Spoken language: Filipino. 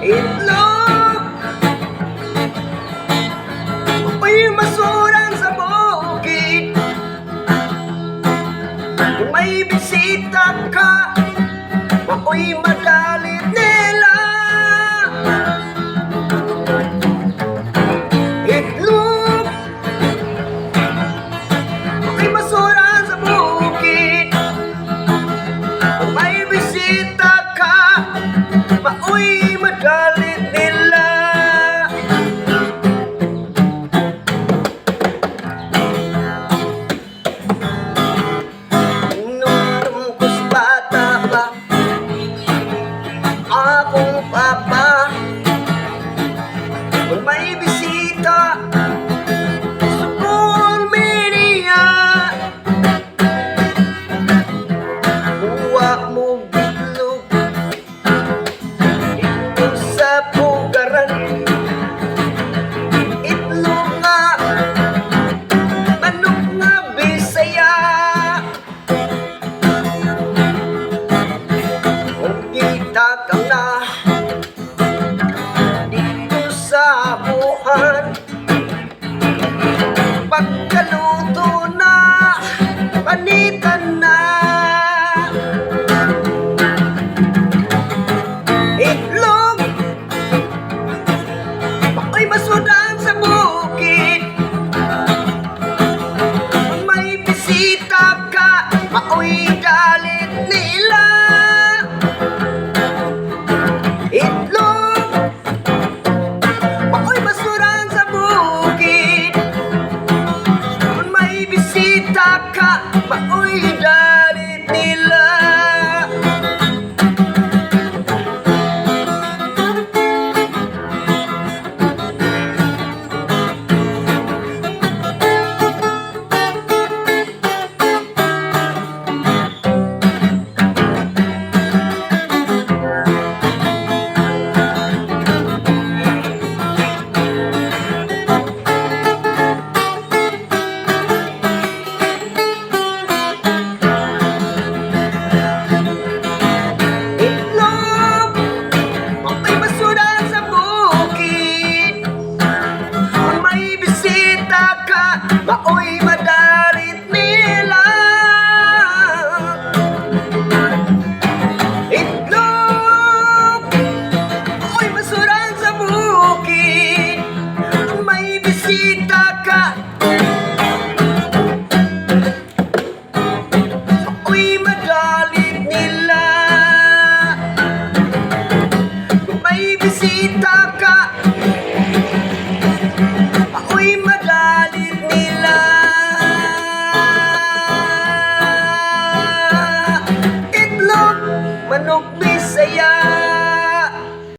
itlog. Ako'y masuran sa bukid. Kung may bisita ka, ako'y magalit nila. Itlog. Ako'y masuran sa bukid. Kung may bisita ka, ako'y magalit nila. Nung bata pa akong papa, kung may bisita sa pulminiya, kuha mo bitlog ito sa pugaran. Itlog nga, manok nga Bisaya. Kung kita ka na dito sa buhan, pagkaluto na, panitan na. Itlog. Ako'y masudan sa bukid. Kung may bisita ka, ako'y galit nila. Itlog. Ako'y masudan sa bukid. Kung may bisita ka, ako'y galit nila. Itlog. Ako'y masudan sa bukid. Kung may bisita ka, ako'y magalit nila. Itlog. Ako'y masudan sa bukid. Kung may bisita ka, ako'y magalit nila. Kung may bisita ka, ako'y magalit nila. Itlog, manok Bisaya.